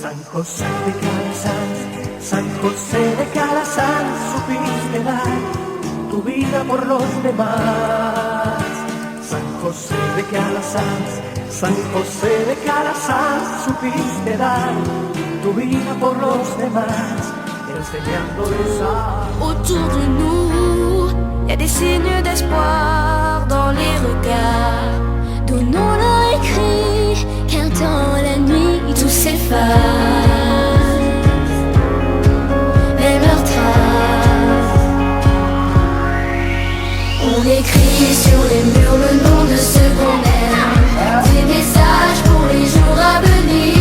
San José de Calasanz, San José de Calasanz, supiste dar tu vida por los demás. San José de Calasanz, San José de Calasanz, supiste dar tu vida por los demás, enseñándoles a... Autour de nous, y a des signes d'espoir dans les regards. Donnons-leur écrit, car dans la nuit tout s'efface. Même leurs traces. On écrit sur les murs le nom de ceux qu'on aime, des messages pour les jours à venir.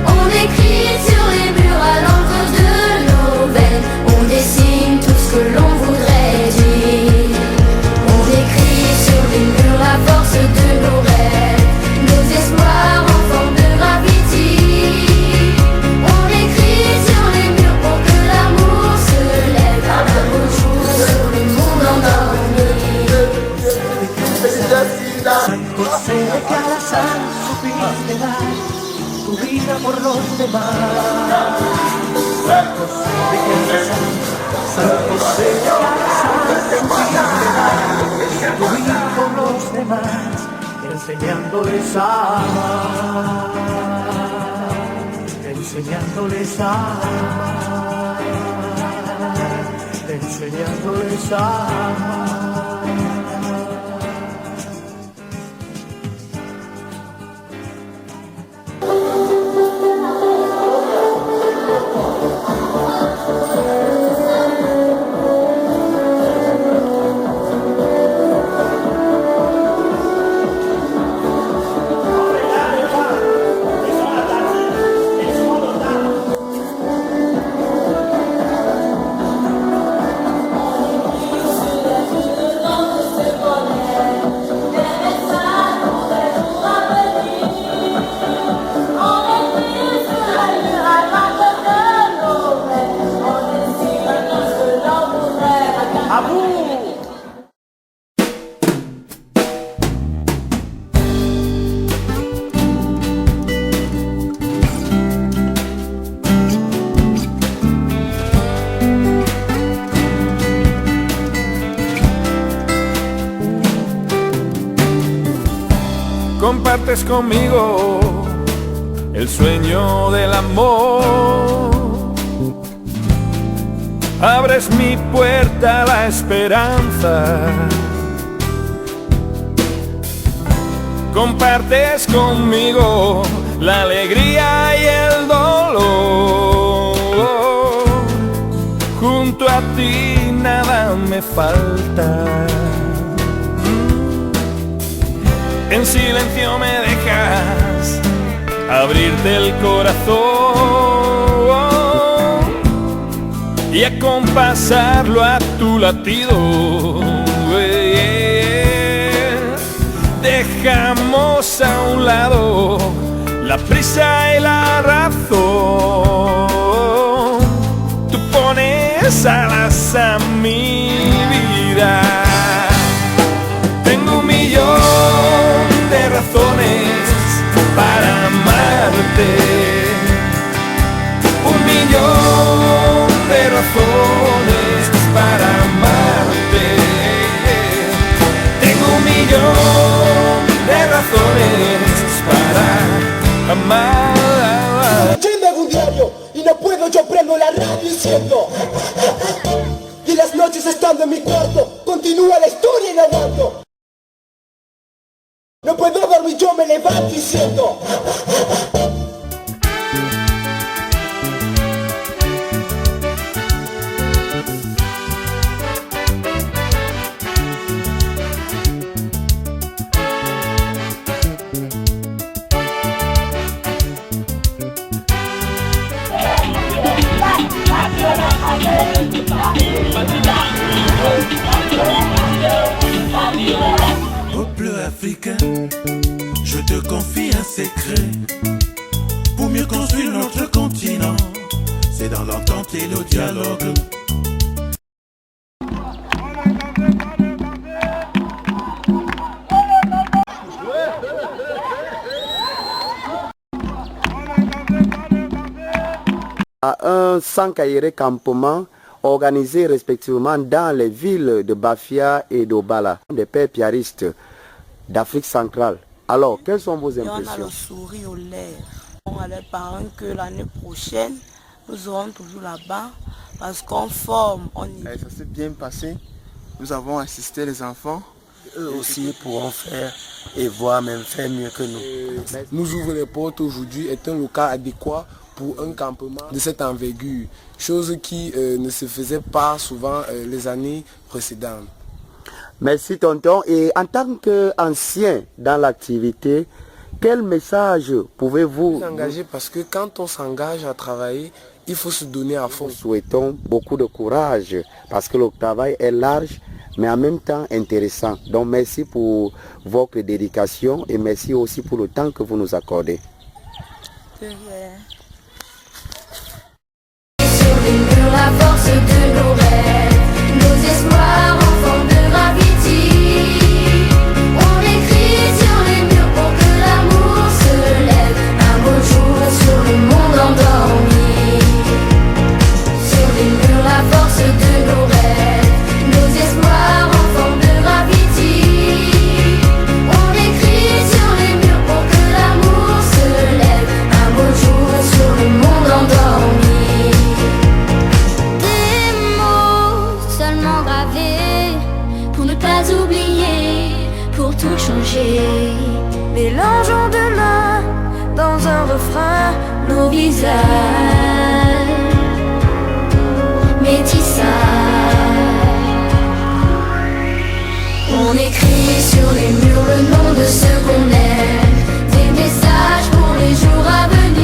On écrit sur les murs à l'encre de nos veines, on dessine tout ce que l'on voudrait dire. On écrit sur les murs la force de nos rêves, nos espoirs en forme de graffiti. On écrit sur les murs pour que l'amour se lève un beau jour sur le monde endormi. San José de Calasanz, supiste dar tu vida por los demás. San José de Calasanz, San José de Calasanz, supiste dar tu vida por los demás, enseñándoles a amar, enseñándoles a amar, enseñándoles a amar. Compartes conmigo el sueño del amor, abres mi puerta a la esperanza, compartes conmigo la alegría y el dolor. Junto a ti nada me falta. En silencio me dejas abrirte el corazón y acompasarlo a tu latido. Dejamos a un lado la prisa y la razón. Tú pones alas a mi vida. Tengo un millón de razones para amarte, un millón de razones para amarte. Tengo un millón de razones para amar. Leyendo algún diario y no puedo, yo prendo la radio y siento. Y en las noches estando en mi cuarto continúa la historia narrando. No puedo dormir, yo me levanto y siento. Au bleu africain, je te confie un secret. Pour mieux construire notre continent, c'est dans l'entente et le dialogue. un Sankaïré campement organisé respectivement dans les villes de Bafia et d'Obala, des pères piaristes d'Afrique centrale. Alors, quelles sont vos impressions? On a le sourire aux lèvres. On a les parents que l'année prochaine, nous serons toujours là-bas parce qu'on forme. Ça s'est bien passé. Nous avons assisté les enfants. Eux aussi pourront faire et voir même faire mieux que nous. Nous ouvrons les portes aujourd'hui est un local adéquat pour un campement de cette envergure, chose qui ne se faisait pas souvent les années précédentes. Merci tonton. Et en tant qu'ancien dans l'activité, quel message pouvez-vous s'engager? Parce que quand on s'engage à travailler, il faut se donner à fond. Nous souhaitons beaucoup de courage parce que le travail est large mais en même temps intéressant. Donc merci pour votre dédication et merci aussi pour le temps que vous nous accordez. Sur les murs, la force de nos rêves, nos espoirs en forme de graffiti. On écrit sur les murs pour que l'amour se lève un beau jour sur le monde endormi. Sur les murs, la force de nos rêves, nos espoirs en forme de graffiti. On écrit sur les murs pour que l'amour se lève un beau jour sur le monde endormi. Seulement gravés pour ne pas oublier, pour tout changer. Mélangeons demain dans un refrain nos visages, métissage. On écrit sur les murs le nom de ceux qu'on aime, des messages pour les jours à venir.